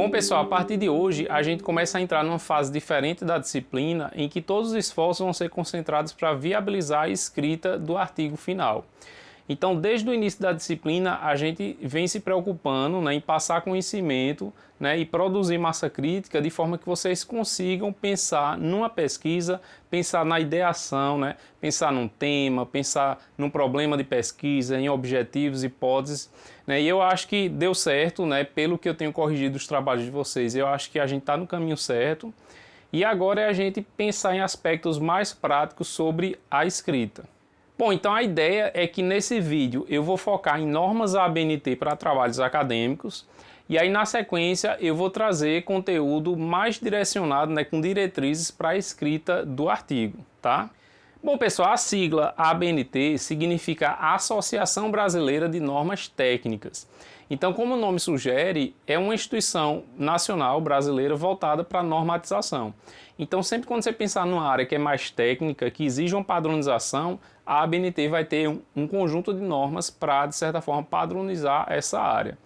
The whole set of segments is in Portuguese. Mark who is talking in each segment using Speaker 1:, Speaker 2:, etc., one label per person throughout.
Speaker 1: Bom pessoal, a partir de hoje a gente começa a entrar numa fase diferente da disciplina em que todos os esforços vão ser concentrados para viabilizar a escrita do artigo final. Então, desde o início da disciplina, a gente vem se preocupando, em passar conhecimento, e produzir massa crítica de forma que vocês consigam pensar numa pesquisa, pensar na ideação, pensar num tema, pensar num problema de pesquisa, em objetivos, hipóteses. E eu acho que deu certo, pelo que eu tenho corrigido os trabalhos de vocês. Eu acho que a gente está no caminho certo. E agora é a gente pensar em aspectos mais práticos sobre a escrita. Bom, então a ideia é que nesse vídeo eu vou focar em normas ABNT para trabalhos acadêmicos e aí na sequência eu vou trazer conteúdo mais direcionado, com diretrizes para a escrita do artigo, tá? Bom pessoal, a sigla ABNT significa Associação Brasileira de Normas Técnicas. Então, como o nome sugere, é uma instituição nacional brasileira voltada para a normatização. Então, sempre quando você pensar numa área que é mais técnica, que exige uma padronização, a ABNT vai ter um conjunto de normas para, de certa forma, padronizar essa área.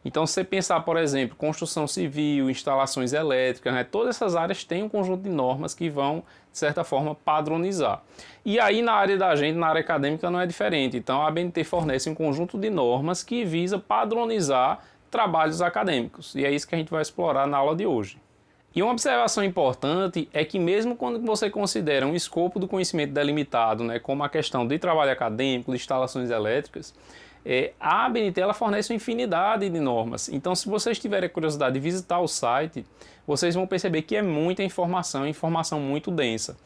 Speaker 1: Então, se você pensar, por exemplo, construção civil, instalações elétricas, todas essas áreas têm um conjunto de normas que vão, de certa forma, padronizar. E aí, na área da gente, na área acadêmica, não é diferente. Então, a ABNT fornece um conjunto de normas que visa padronizar trabalhos acadêmicos. E é isso que a gente vai explorar na aula de hoje. E uma observação importante é que mesmo quando você considera um escopo do conhecimento delimitado, como a questão de trabalho acadêmico, de instalações elétricas, a ABNT ela fornece uma infinidade de normas. Então, se vocês tiverem curiosidade de visitar o site, vocês vão perceber que é muita informação muito densa.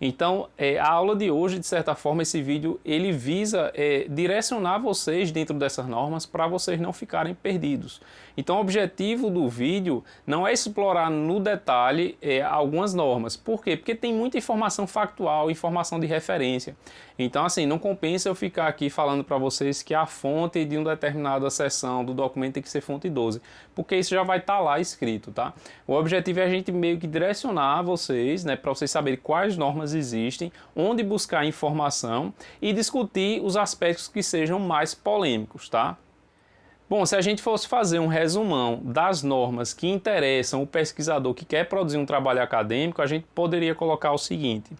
Speaker 1: Então, a aula de hoje, de certa forma, esse vídeo, ele visa direcionar vocês dentro dessas normas para vocês não ficarem perdidos. Então, o objetivo do vídeo não é explorar no detalhe algumas normas. Por quê? Porque tem muita informação factual, informação de referência. Então, assim, não compensa eu ficar aqui falando para vocês que a fonte de uma determinada seção do documento tem que ser fonte 12, porque isso já vai estar lá escrito, tá? O objetivo é a gente meio que direcionar vocês, para vocês saberem quais normas existem, onde buscar informação e discutir os aspectos que sejam mais polêmicos, tá? Bom, se a gente fosse fazer um resumão das normas que interessam o pesquisador que quer produzir um trabalho acadêmico, a gente poderia colocar o seguinte: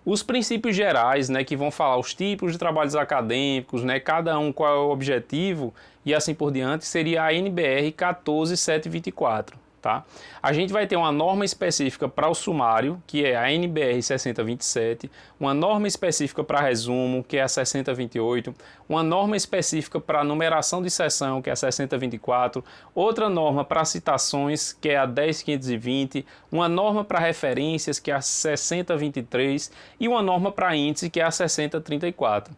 Speaker 1: os princípios gerais, que vão falar os tipos de trabalhos acadêmicos, cada um qual é o objetivo e assim por diante, seria a NBR 14724. Tá? A gente vai ter uma norma específica para o sumário, que é a NBR 6027, uma norma específica para resumo, que é a 6028, uma norma específica para numeração de seção, que é a 6024, outra norma para citações, que é a 10520, uma norma para referências, que é a 6023, e uma norma para índice, que é a 6034.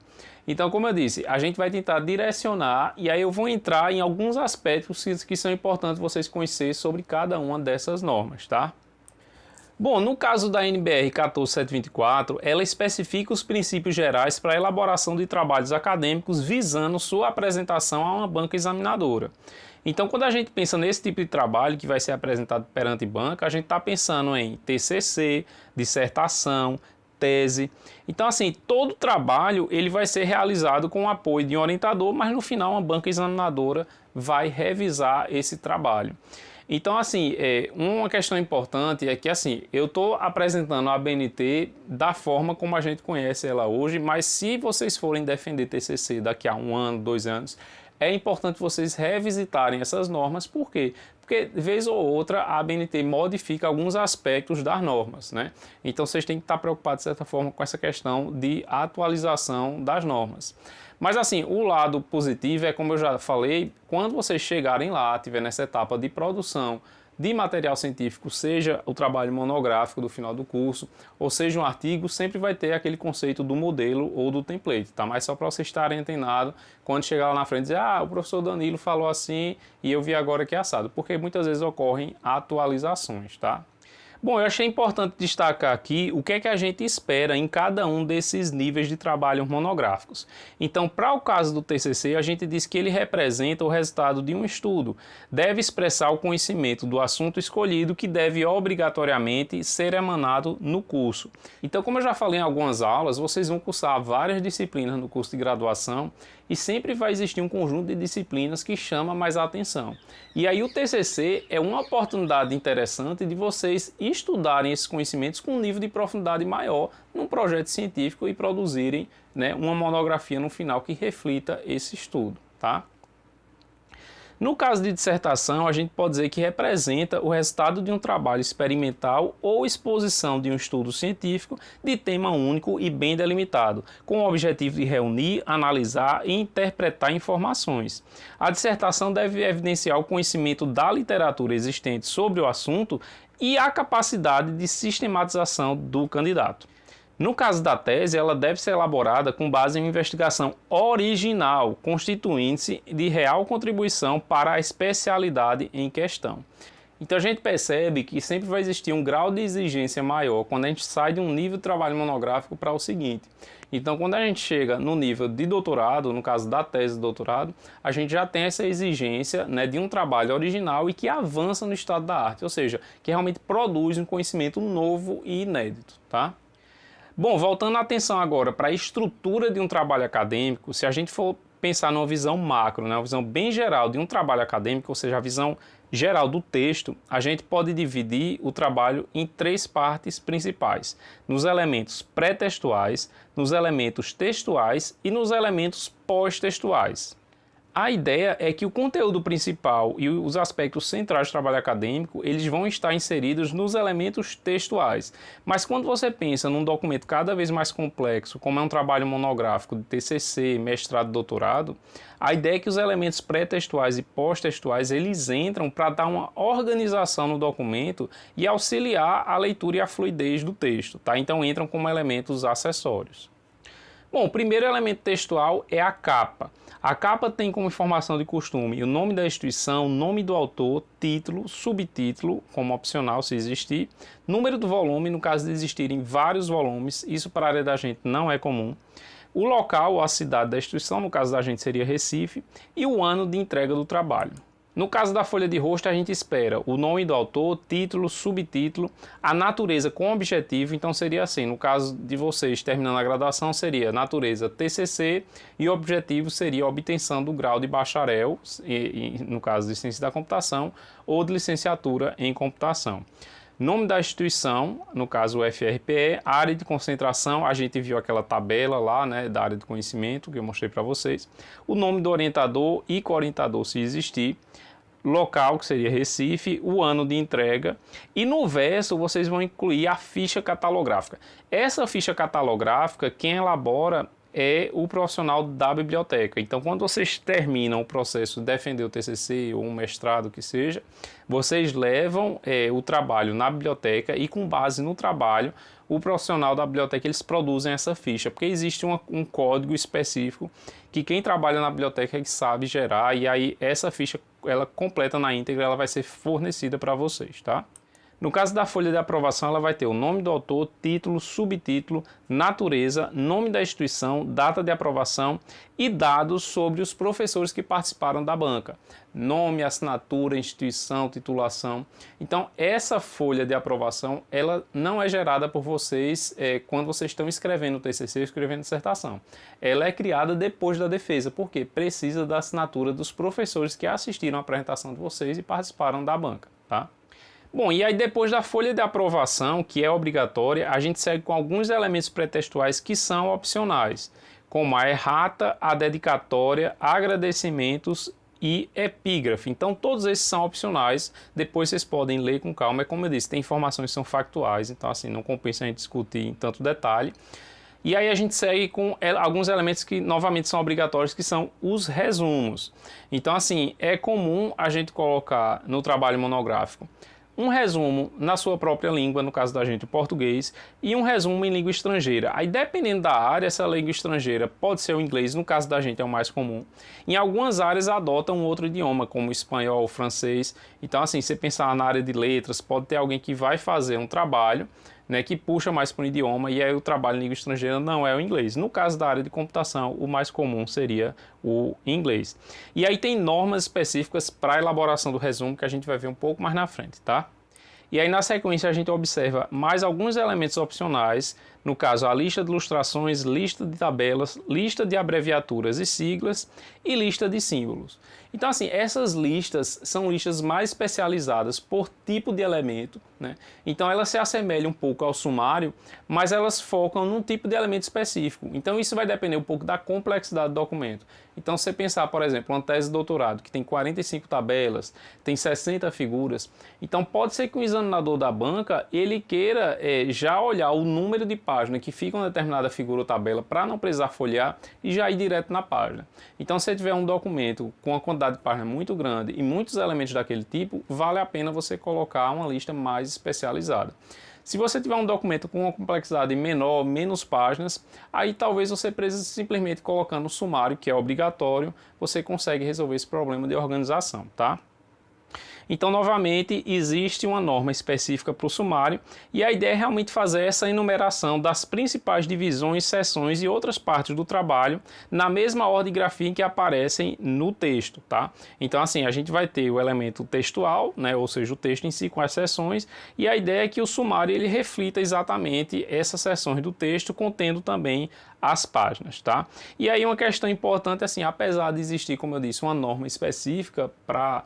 Speaker 1: Então, como eu disse, a gente vai tentar direcionar e aí eu vou entrar em alguns aspectos que são importantes vocês conhecerem sobre cada uma dessas normas, tá? Bom, no caso da NBR 14724, ela especifica os princípios gerais para a elaboração de trabalhos acadêmicos visando sua apresentação a uma banca examinadora. Então, quando a gente pensa nesse tipo de trabalho que vai ser apresentado perante banca, a gente está pensando em TCC, dissertação, tese. Então, assim, todo trabalho ele vai ser realizado com o apoio de um orientador, mas no final uma banca examinadora vai revisar esse trabalho. Então, assim, uma questão importante é que, assim, eu estou apresentando a ABNT da forma como a gente conhece ela hoje, mas se vocês forem defender TCC daqui a 1 ano, 2 anos, é importante vocês revisitarem essas normas. Por quê? Porque, vez ou outra, a ABNT modifica alguns aspectos das normas, Então, vocês têm que estar preocupados, de certa forma, com essa questão de atualização das normas. Mas, assim, o lado positivo é, como eu já falei, quando vocês chegarem lá, tiver nessa etapa de produção de material científico, seja o trabalho monográfico do final do curso, ou seja um artigo, sempre vai ter aquele conceito do modelo ou do template, tá? Mas só para vocês estarem antenados, quando chegar lá na frente e dizer, o professor Danilo falou assim e eu vi agora que é assado, porque muitas vezes ocorrem atualizações, tá? Bom, eu achei importante destacar aqui o que é que a gente espera em cada um desses níveis de trabalho monográficos. Então, para o caso do TCC, a gente diz que ele representa o resultado de um estudo, deve expressar o conhecimento do assunto escolhido que deve obrigatoriamente ser emanado no curso. Então, como eu já falei em algumas aulas, vocês vão cursar várias disciplinas no curso de graduação e sempre vai existir um conjunto de disciplinas que chama mais a atenção. E aí o TCC é uma oportunidade interessante de vocês estudarem esses conhecimentos com um nível de profundidade maior num projeto científico e produzirem, né, uma monografia no final que reflita esse estudo, tá? No caso de dissertação, a gente pode dizer que representa o resultado de um trabalho experimental ou exposição de um estudo científico de tema único e bem delimitado, com o objetivo de reunir, analisar e interpretar informações. A dissertação deve evidenciar o conhecimento da literatura existente sobre o assunto e a capacidade de sistematização do candidato. No caso da tese, ela deve ser elaborada com base em uma investigação original, constituindo-se de real contribuição para a especialidade em questão. Então a gente percebe que sempre vai existir um grau de exigência maior quando a gente sai de um nível de trabalho monográfico para o seguinte. Então quando a gente chega no nível de doutorado, no caso da tese de doutorado, a gente já tem essa exigência, né, de um trabalho original e que avança no estado da arte, ou seja, que realmente produz um conhecimento novo e inédito, tá? Bom, voltando a atenção agora para a estrutura de um trabalho acadêmico, se a gente for pensar numa visão macro, né, uma visão bem geral de um trabalho acadêmico, ou seja, a visão geral do texto, a gente pode dividir o trabalho em três partes principais: nos elementos pré-textuais, nos elementos textuais e nos elementos pós-textuais. A ideia é que o conteúdo principal e os aspectos centrais do trabalho acadêmico, eles vão estar inseridos nos elementos textuais. Mas quando você pensa num documento cada vez mais complexo, como é um trabalho monográfico de TCC, mestrado, doutorado, a ideia é que os elementos pré-textuais e pós-textuais, eles entram para dar uma organização no documento e auxiliar a leitura e a fluidez do texto, tá? Então entram como elementos acessórios. Bom, o primeiro elemento textual é a capa. A capa tem como informação de costume o nome da instituição, nome do autor, título, subtítulo, como opcional se existir, número do volume, no caso de existirem vários volumes, isso para a área da gente não é comum, o local ou a cidade da instituição, no caso da gente seria Recife, e o ano de entrega do trabalho. No caso da folha de rosto, a gente espera o nome do autor, título, subtítulo, a natureza com objetivo, então seria assim, no caso de vocês terminando a graduação, seria natureza TCC e o objetivo seria a obtenção do grau de bacharel, no caso de ciência da computação, ou de licenciatura em computação. Nome da instituição, no caso o FRPE, área de concentração, a gente viu aquela tabela lá, né, da área de conhecimento que eu mostrei para vocês, o nome do orientador e co-orientador se existir, local, que seria Recife, o ano de entrega, e no verso vocês vão incluir a ficha catalográfica. Essa ficha catalográfica, quem elabora é o profissional da biblioteca. Então, quando vocês terminam o processo de defender o TCC ou um mestrado que seja, vocês levam o trabalho na biblioteca e, com base no trabalho, o profissional da biblioteca, eles produzem essa ficha, porque existe um código específico que quem trabalha na biblioteca é que sabe gerar, e aí essa ficha, ela completa na íntegra, ela vai ser fornecida para vocês, tá? No caso da folha de aprovação, ela vai ter o nome do autor, título, subtítulo, natureza, nome da instituição, data de aprovação e dados sobre os professores que participaram da banca. Nome, assinatura, instituição, titulação. Então, essa folha de aprovação, ela não é gerada por vocês quando vocês estão escrevendo o TCC, escrevendo dissertação. Ela é criada depois da defesa, porque precisa da assinatura dos professores que assistiram à apresentação de vocês e participaram da banca, tá? Bom, e aí depois da folha de aprovação, que é obrigatória, a gente segue com alguns elementos pré-textuais que são opcionais, como a errata, a dedicatória, agradecimentos e epígrafe. Então todos esses são opcionais, depois vocês podem ler com calma, é como eu disse, tem informações que são factuais, então assim, não compensa a gente discutir em tanto detalhe. E aí a gente segue com alguns elementos que novamente são obrigatórios, que são os resumos. Então assim, é comum a gente colocar no trabalho monográfico um resumo na sua própria língua, no caso da gente o português, e um resumo em língua estrangeira. Aí dependendo da área, essa língua estrangeira pode ser o inglês, no caso da gente é o mais comum. Em algumas áreas adotam outro idioma, como o espanhol, o francês. Então assim, se você pensar na área de letras, pode ter alguém que vai fazer um trabalho, né, que puxa mais para um idioma, e aí o trabalho em língua estrangeira não é o inglês. No caso da área de computação, o mais comum seria o inglês. E aí tem normas específicas para a elaboração do resumo que a gente vai ver um pouco mais na frente, tá? E aí na sequência a gente observa mais alguns elementos opcionais No caso, a lista de ilustrações, lista de tabelas, lista de abreviaturas e siglas e lista de símbolos. Então, assim, essas listas são listas mais especializadas por tipo de elemento, né? Então, elas se assemelham um pouco ao sumário, mas elas focam num tipo de elemento específico. Então, isso vai depender um pouco da complexidade do documento. Então, se você pensar, por exemplo, uma tese de doutorado que tem 45 tabelas, tem 60 figuras, então pode ser que o examinador da banca, ele queira já olhar o número de páginas que fica uma determinada figura ou tabela para não precisar folhear e já ir direto na página. Então, se você tiver um documento com uma quantidade de páginas muito grande e muitos elementos daquele tipo, vale a pena você colocar uma lista mais especializada. Se você tiver um documento com uma complexidade menor, menos páginas, aí talvez você precise simplesmente colocar no sumário, que é obrigatório, você consegue resolver esse problema de organização, tá? Então, novamente, existe uma norma específica para o sumário e a ideia é realmente fazer essa enumeração das principais divisões, seções e outras partes do trabalho na mesma ordem de grafia em que aparecem no texto, tá? Então, assim, a gente vai ter o elemento textual, né, ou seja, o texto em si com as seções, e a ideia é que o sumário ele reflita exatamente essas seções do texto, contendo também as páginas, tá? E aí uma questão importante, assim, apesar de existir, como eu disse, uma norma específica para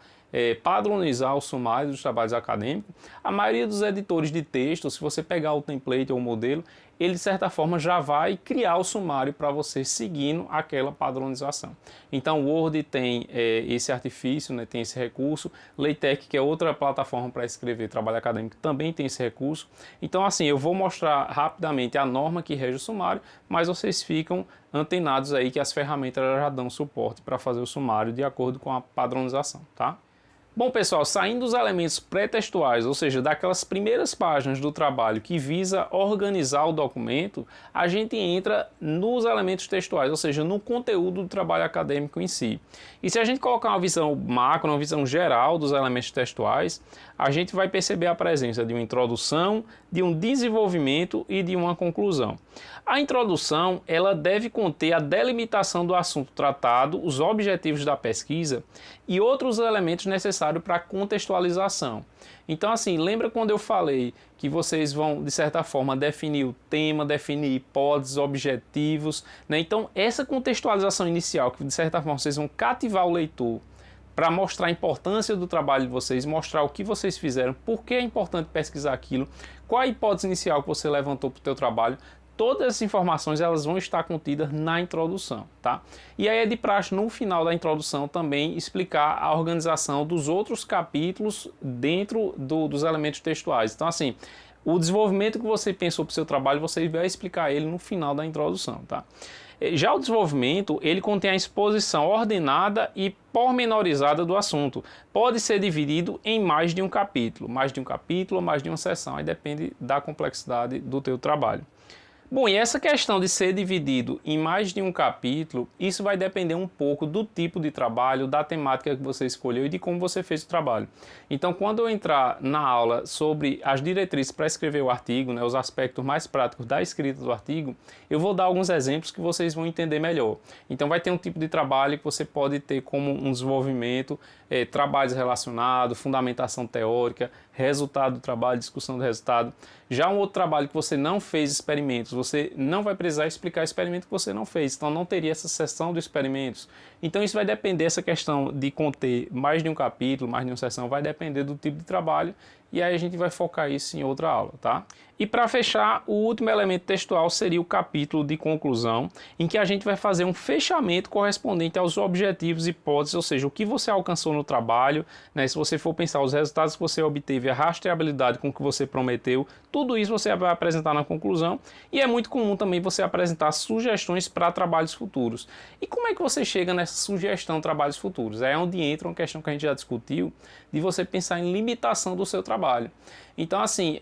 Speaker 1: padronizar o sumário dos trabalhos acadêmicos, a maioria dos editores de texto, se você pegar o template ou o modelo, ele de certa forma já vai criar o sumário para você seguindo aquela padronização. Então o Word tem esse artifício, né, tem esse recurso, LaTeX, que é outra plataforma para escrever trabalho acadêmico, também tem esse recurso. Então assim, eu vou mostrar rapidamente a norma que rege o sumário, mas vocês ficam antenados aí que as ferramentas já dão suporte para fazer o sumário de acordo com a padronização, tá? Bom, pessoal, saindo dos elementos pré-textuais, ou seja, daquelas primeiras páginas do trabalho que visa organizar o documento, a gente entra nos elementos textuais, ou seja, no conteúdo do trabalho acadêmico em si. E se a gente colocar uma visão macro, uma visão geral dos elementos textuais, a gente vai perceber a presença de uma introdução, de um desenvolvimento e de uma conclusão. A introdução, ela deve conter a delimitação do assunto tratado, os objetivos da pesquisa e outros elementos necessários para a contextualização. Então, assim, lembra quando eu falei que vocês vão, de certa forma, definir o tema, definir hipóteses, objetivos, né? Então, essa contextualização inicial, que de certa forma vocês vão cativar o leitor para mostrar a importância do trabalho de vocês, mostrar o que vocês fizeram, por que é importante pesquisar aquilo, qual a hipótese inicial que você levantou para o teu trabalho. Todas essas informações elas vão estar contidas na introdução, tá? E aí é de praxe no final da introdução também explicar a organização dos outros capítulos dentro dos elementos textuais. Então assim, o desenvolvimento que você pensou para o seu trabalho, você vai explicar ele no final da introdução, tá? Já o desenvolvimento, ele contém a exposição ordenada e pormenorizada do assunto. Pode ser dividido em mais de um capítulo ou mais de uma seção, aí depende da complexidade do teu trabalho. Bom, e essa questão de ser dividido em mais de um capítulo, isso vai depender um pouco do tipo de trabalho, da temática que você escolheu e de como você fez o trabalho. Então, quando eu entrar na aula sobre as diretrizes para escrever o artigo, né, os aspectos mais práticos da escrita do artigo, eu vou dar alguns exemplos que vocês vão entender melhor. Então, vai ter um tipo de trabalho que você pode ter como um desenvolvimento, trabalhos relacionados, fundamentação teórica, resultado do trabalho, discussão do resultado. Já um outro trabalho que você não fez experimentos, você não vai precisar explicar o experimento que você não fez, então não teria essa seção dos experimentos. Então isso vai depender, essa questão de conter mais de um capítulo, mais de uma seção, vai depender do tipo de trabalho e aí a gente vai focar isso em outra aula, tá? E para fechar, o último elemento textual seria o capítulo de conclusão, em que a gente vai fazer um fechamento correspondente aos objetivos e hipóteses, ou seja, o que você alcançou no trabalho, né? Se você for pensar os resultados que você obteve, a rastreabilidade com que você prometeu, tudo isso você vai apresentar na conclusão e é muito comum também você apresentar sugestões para trabalhos futuros. E como é que você chega nessa sugestão de trabalhos futuros? É onde entra uma questão que a gente já discutiu, de você pensar em limitação do seu trabalho. Então, assim,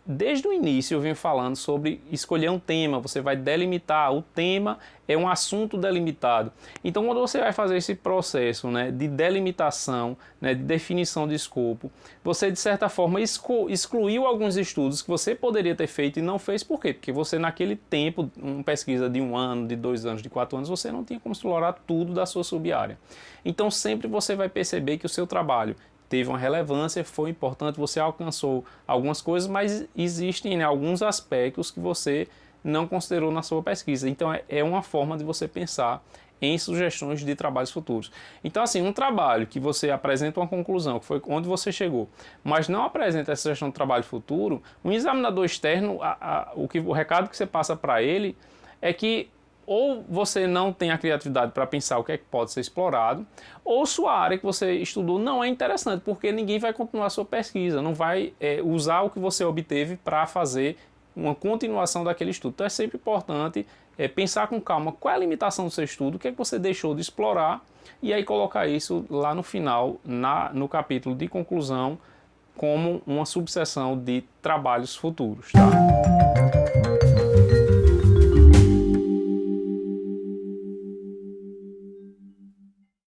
Speaker 1: desde o início eu venho falando sobre escolher um tema, você vai delimitar, o tema é um assunto delimitado. Então, quando você vai fazer esse processo, né, de delimitação, né, de definição de escopo, você, de certa forma, excluiu alguns estudos que você poderia ter feito e não fez. Por quê? Porque você, naquele tempo, uma pesquisa de 1 ano, de 2 anos, de 4 anos, você não tinha como explorar tudo da sua sub-área. Então, sempre você vai perceber que o seu trabalho teve uma relevância, foi importante, você alcançou algumas coisas, mas existem, né, alguns aspectos que você não considerou na sua pesquisa. Então é uma forma de você pensar em sugestões de trabalhos futuros. Então, assim, um trabalho que você apresenta uma conclusão, que foi onde você chegou, mas não apresenta essa sugestão de trabalho futuro, um examinador externo, o recado que você passa para ele é que ou você não tem a criatividade para pensar o que é que pode ser explorado, ou sua área que você estudou não é interessante, porque ninguém vai continuar a sua pesquisa, não vai usar o que você obteve para fazer uma continuação daquele estudo. Então é sempre importante pensar com calma qual é a limitação do seu estudo, o que é que você deixou de explorar, e aí colocar isso lá no final, no capítulo de conclusão, como uma subseção de trabalhos futuros. Tá?